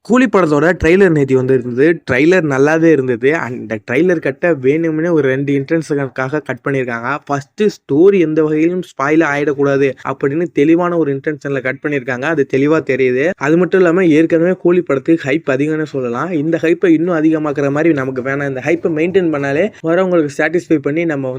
கூலி படத்தோட ட்ரெய்லர் நேத்தி வந்திருந்தது. ட்ரெய்லர் நல்லாவே இருந்தது. அந்த ட்ரெய்லர் வேணும்னே ஒரு 2 இன்டென்ஷனுக்காக கட் பண்ணியிருக்காங்க. ஃபர்ஸ்ட்டு ஸ்டோரி எந்த வகையிலும் ஸ்பாயில் ஆயிடக்கூடாது அப்படின்னு தெளிவான ஒரு இன்டென்ஷன்ல கட் பண்ணியிருக்காங்க. அது தெளிவா தெரியுது. அது மட்டும் இல்லாம ஏற்கனவே கூலி படத்துக்கு ஹைப் அதிகம்னு சொல்லலாம். இந்த ஹைப்பை இன்னும் அதிகமாக்குற மாதிரி நமக்கு வேணாம். இந்த ஹைப்பை மெயின்டைன் பண்ணாலே வரவங்களுக்கு சாட்டிஸ்ஃபை பண்ணி நம்ம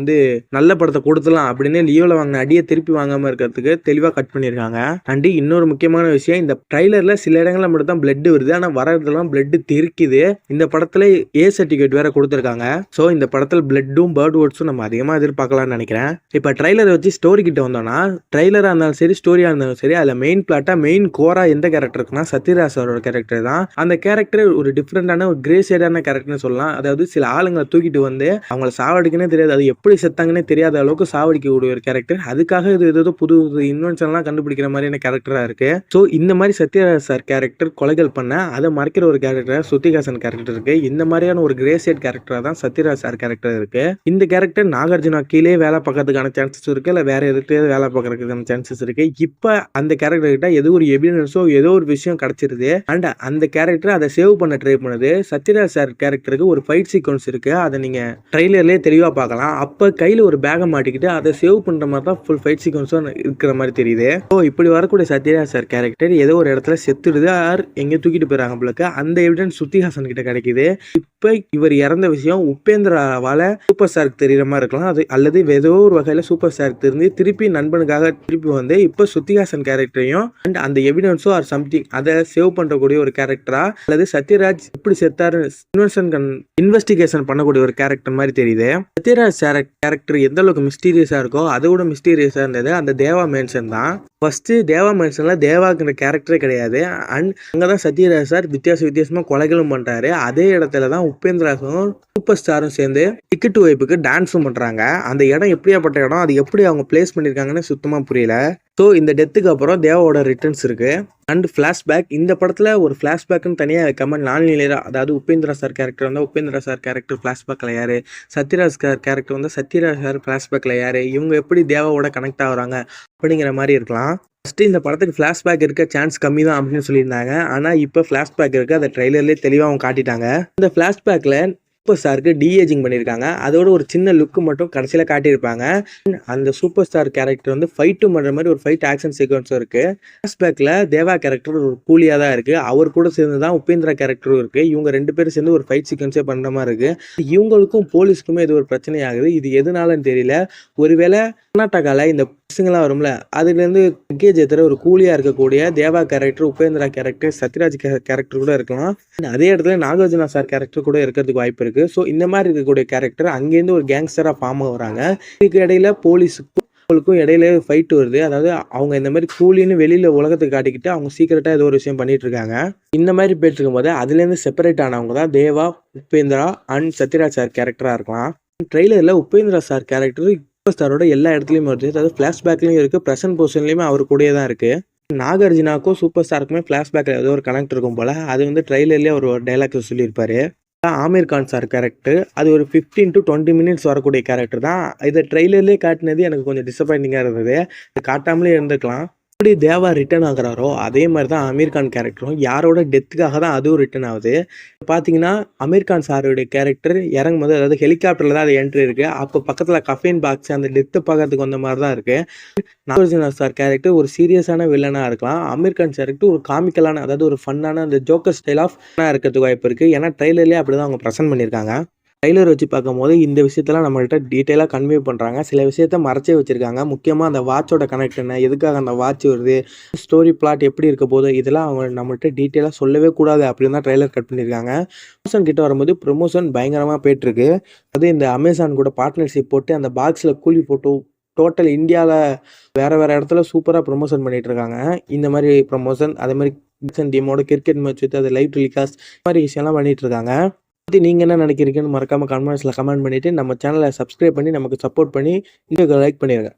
நல்ல படத்தை கொடுத்துலாம் அப்படின்னு லியோல வாங்கின அடியை திருப்பி வாங்காம இருக்கிறதுக்கு தெளிவா கட் பண்ணியிருக்காங்க. அண்ட் இன்னொரு முக்கியமான விஷயம், இந்த ட்ரெய்லர்ல சில இடங்கள்ல மட்டும் தான் பிளட் வருது. ஆனா வரதெல்லாம் பிளட் தெரிக்குது. இந்த படத்துல ஏ சர்டிபிகேட் வேற கொடுத்திருக்காங்க. சோ இந்த படத்துல பிளட்டும் பேர்ட் வேர்ட்ஸும் நம்ம அதிகமா எதிர்பார்க்கலாம்னு நினைக்கிறேன். இப்ப ட்ரெய்லரை வச்சு ஸ்டோரி கிட்ட வந்தோம்னா, ட்ரெய்லரா இருந்தாலும் சரி ஸ்டோரியா இருந்தாலும் சரி அதுல மெயின் பிளாட்டா மெயின் கோரா எந்த கேரக்டர் இருக்குன்னா சத்யராஜ் சாரோட கேரக்டர் தான். அந்த கேரக்டர் ஒரு டிஃப்ரெண்டான ஒரு கிரே ஷேடான கேரக்டர்னு சொல்லலாம். அதாவது சில ஆளுங்களை தூக்கிட்டு வந்து அவங்களை சாவடிக்கனே தெரியாது, அது எப்படி செத்தாங்கன்னே தெரியாத அளவுக்கு சாவடிக்கக்கூடிய ஒரு கேரக்டர். அதுக்காக இது ஏதோ புது இன்வென்ஷன்லாம் கண்டுபிடிக்கிற மாதிரியான கேரக்டரா இருக்கு. ஸோ இந்த மாதிரி சத்யராஜ் சார் கேரக்டர் கொலைகள் பண்ண அதை மறைக்கிற ஒரு கேரக்டர் ஸ்ருதிஹாசன் கேரக்டர் இருக்கு. இந்த மாதிரியான ஒரு கிரே ஷேட் கேரக்டரா தான் சத்யராஜ் சார் கேரக்டர் இருக்கு. இந்த கேரக்டர் நாகார்ஜுனா கீழே வேலை பார்க்கறதுக்கான சான்சஸ் இருக்கு, இல்லை வேற எதுக்கு வேலை பார்க்கறதுக்கான சான்சஸ் இருக்கு. இப்போ அந்த கேரக்டர் கிட்ட ஏதோ ஒரு எவிடன்ஸோ ஏதோ ஒரு விஷயம் கிடைச்சிருது. அண்ட் அந்த கேரக்டர் அதை சேவ் பண்ண ட்ரை பண்ணுது. சத்யராஜ் சார் கேரக்டருக்கு ஒரு ஃபைட் சீக்வன்ஸ் இருக்கு, அதை நீங்க ட்ரெய்லர்லேயே தெளிவா பார்க்கலாம். அப்ப கையில ஒரு பேகை மாட்டிக்கிட்டு அதை சேவ் பண்ற மாதிரி தான் ஃபுல் ஃபைட் சீக்வன்ஸும் இருக்கிற மாதிரி தெரியுது. ஸோ இப்படி வரக்கூடிய சத்யராஜ் சார் கேரக்டர் ஏதோ ஒரு இடத்துல செத்துடுது, ஆர் எங்கே தூக்கிட்டு போயிறாங்க பிள்ளைக்கு. அந்த எவிடன்ஸ் ஸ்ருதிஹாசன் கிட்ட கிடைக்குது. இப்ப இவர் இறந்த விஷயம் உபேந்திராவால சூப்பர் ஸ்டாருக்கு தெரியற மாதிரி இருக்கலாம், அது அல்லது ஏதோ ஒரு வகையில சூப்பர் ஸ்டாருக்கு தெரிஞ்சு திருப்பி நண்பனுக்காக திருப்பி வந்து இப்ப ஸ்ருதிஹாசன் கேரக்டரையும் அண்ட் அந்த எவிடன்ஸோ ஆர் சம்திங் அதை சேவ் பண்றக்கூடிய ஒரு கேரக்டரா, அல்லது சத்யராஜ் எப்படி செத்தாரு இன்வெஸ்டிகேஷன் பண்ணக்கூடிய ஒரு கேரக்டர் மாதிரி தெரியுது. சத்யராஜ் கேரக்டர் எந்த அளவுக்கு மிஸ்டீரியஸா இருக்கோ அதோட மிஸ்டீரியஸா இருந்தது அந்த தேவா மேன்சன் தான். ஃபர்ஸ்ட் தேவா மேன்சன்ல தேவாங்கிற கேரக்டரே கிடையாது. அண்ட் அங்கதான் சத்யராஜ் சார் வித்தியாசமா கொலைகளும் பண்றாரு. அதே இடத்துல தான் உபேந்திராசும் சூப்பர் ஸ்டாரும் சேர்ந்து டிக்கெட் வைப்புக்கு டான்ஸும் பண்றாங்க. அந்த இடம் எப்படியாப்பட்ட இடம், அது எப்படி அவங்க பிளேஸ் பண்ணிருக்காங்கன்னு சுத்தமா புரியல. ஸோ இந்த டெத்துக்கு அப்புறம் தேவாவோட ரிட்டர்ன்ஸ் இருக்கு. அண்ட் ஃபிளாஷ்பேக், இந்த படத்துல ஒரு ஃபிளாஷ்பேக்னு தனியாக வைக்காம நான்லீனியரா, அதாவது உபேந்திரா சார் கேரக்டர் வந்து உபேந்திரா சார் கேரக்டர் ஃபிளாஷ்பேக்ல யாரு, சத்யராஜ் கேரக்டர் வந்து சத்யராஜ் சார் ஃபிளாஷ்பேக்ல யாரு, இவங்க எப்படி தேவாவோட கனெக்ட் ஆகுறாங்க அப்படிங்கிற மாதிரி இருக்கலாம். ஃபஸ்ட்டு இந்த படத்துக்கு ஃப்ளாஷ்பேக் இருக்க சான்ஸ் கம்மி தான் அப்படின்னு சொல்லியிருந்தாங்க. ஆனால் இப்போ ஃப்ளாஷ்பேக் இருக்குது, அதை ட்ரெய்லர்லேயே தெளிவாக அவங்க காட்டிட்டாங்க. இந்த ஃப்ளாஷ்பேக்கில் சூப்பர் ஸ்டாருக்கு டிஏஜிங் பண்ணியிருக்காங்க. அதோட ஒரு சின்ன லுக்கு மட்டும் கடைசியில் காட்டியிருப்பாங்க. அந்த சூப்பர் ஸ்டார் கேரக்டர் வந்து ஃபைட்டும் பண்ணுற மாதிரி ஒரு ஃபைட் ஆக்ஷன் சீக்வன்ஸும் இருக்குது. ஃப்ளாஷ்பேக்கில் தேவா கேரக்டர் ஒரு கூலியாக தான் இருக்குது. அவர் கூட சேர்ந்து தான் உபேந்திரா கேரக்டரும் இருக்குது. இவங்க 2 பேரும் சேர்ந்து ஒரு ஃபைட் சீக்வன்ஸே பண்ணுற மாதிரி இருக்குது. இவங்களுக்கும் போலீஸ்க்குமே இது ஒரு பிரச்சனை ஆகுது. இது எதனாலன்னு தெரியல. ஒருவேளை கர்நாடகாவில் இந்த பசங்களாம் வரும்ல, அதுலேருந்து பேக்கேஜ் ஏற்றுற ஒரு கூலியாக இருக்கக்கூடிய Deva character, Upendra character, Sathyaraj character கூட இருக்கலாம். அதே இடத்துல நாகார்ஜுனா சார் கேரக்டர் கூட இருக்கிறதுக்கு வாய்ப்பு இருக்கு. ஸோ இந்த மாதிரி இருக்கக்கூடிய கேரக்டர் அங்கேருந்து ஒரு கேங்ஸ்டரா ஃபார்ம் ஆகுறாங்க. இதுக்கு இடையில போலீஸுக்கும் இடையில ஃபைட் வருது. அதாவது அவங்க இந்த மாதிரி கூலின்னு வெளியில உலகத்துக்கு காட்டிக்கிட்டு அவங்க சீக்கிரட்டா ஏதோ ஒரு விஷயம் பண்ணிட்டு இருக்காங்க. இந்த மாதிரி போயிட்டு இருக்கும்போது அதுலேருந்து செப்பரேட் ஆனவங்க தான் தேவா, உபேந்திரா அண்ட் சத்யராஜ் சார் கேரக்டரா இருக்கலாம். ட்ரெய்லர்ல உபேந்திரா சார் கேரக்டர் ஸ்டாரோட எல்லா இடத்துலயும் வருது. அதாவது ஃபிளாஷ்பேக்லயும் இருக்கு, பிரசன்ட் பொசிஷன்லயுமே அவர் கூடயே தான் இருக்கு. நாகார்ஜுனாக்கும் சூப்பர் ஸ்டாருக்குமே ஃபிளாஷ்பேக்ல ஏதோ ஒரு கனெக்ட் இருக்கும் போல. அது வந்து ட்ரெய்லர்லயே ஒரு டைலாக் சொல்லியிருப்பாரு. ஆமீர் கான் சார் கேரக்டர் அது ஒரு 15 to 20 மினிட்ஸ் வரக்கூடிய கேரக்டர் தான். இதை ட்ரெய்லர்லேயே காட்டினது எனக்கு கொஞ்சம் டிசப்பாயிண்டிங்காக இருந்தது. காட்டாமலே இருந்துக்கலாம். எப்படி தேவா ரிட்டர்ன் ஆகுறாரோ அதே மாதிரி தான் அமீர் கான் கேரக்டரும் யாரோட டெத்துக்காக தான் அதுவும் ரிட்டர்ன் ஆகுது. பார்த்தீங்கன்னா அமீர் கான் சாரோடைய கேரக்டர் இறங்கும் போது, அதாவது ஹெலிகாப்டரில் தான் அது என்ட்ரி இருக்குது. அப்போ பக்கத்தில் கஃபைன் பாக்ஸ் அந்த டெத்து பார்க்கறதுக்கு வந்த மாதிரி தான் இருக்குது. நாகார்ஜுனா சார் கேரக்டர் ஒரு சீரியஸான வில்லனாக இருக்கலாம். அமீர் கான் கேரக்டர் ஒரு காமிக்கலான, அதாவது ஒரு ஃபன்னான அந்த ஜோக்கர் ஸ்டைல் ஆஃப் இருக்கிறதுக்கு வாய்ப்பு இருக்குது. ஏன்னா ட்ரெய்லர்லேயே அப்படி தான் அவங்க ப்ரெசென்ட் பண்ணியிருக்காங்க. ட்ரெய்லர் வச்சு பார்க்கும்போது இந்த விஷயத்தெல்லாம் நம்மள்கிட்ட டீட்டெயிலாக கன்வே பண்ணுறாங்க. சில விஷயத்த மறைச்சே வச்சுருக்காங்க. முக்கியமாக அந்த வாட்சோட கனெக்ட் என்ன, எதுக்காக அந்த வாட்ச் வருது, ஸ்டோரி பிளாட் எப்படி இருக்க போது, இதெல்லாம் அவங்க நம்மள்கிட்ட டீட்டெயிலாக சொல்லவே கூடாது அப்படின்னு தான் ட்ரெய்லர் கட் பண்ணியிருக்காங்க. ப்ரொமோஷன் கிட்ட வரும்போது ப்ரொமோஷன் பயங்கரமாக போயிட்டுருக்கு. அது இந்த அமேசான் கூட பார்ட்னர்ஷிப் போட்டு அந்த பாக்ஸில் கூலி போட்டு டோட்டல் இந்தியாவில் வேறு இடத்துல சூப்பராக ப்ரொமோஷன் பண்ணிகிட்டு இருக்காங்க. இந்த மாதிரி ப்ரொமோஷன் அதே மாதிரி டீமோட கிரிக்கெட் மேட்ச் வச்சு அது லைவ் டெலிகாஸ்ட் மாதிரி விஷயம்லாம் பண்ணிகிட்டு இருக்காங்க. நீங்க என்ன நினைக்கிறீங்கன்னு மறக்காம கமெண்ட்ஸ்ல கமெண்ட் பண்ணிட்டு நம்ம சேனலை சப்ஸ்கிரைப் பண்ணி நமக்கு சப்போர்ட் பண்ணி வீடியோக்கு லைக் பண்ணிருங்க.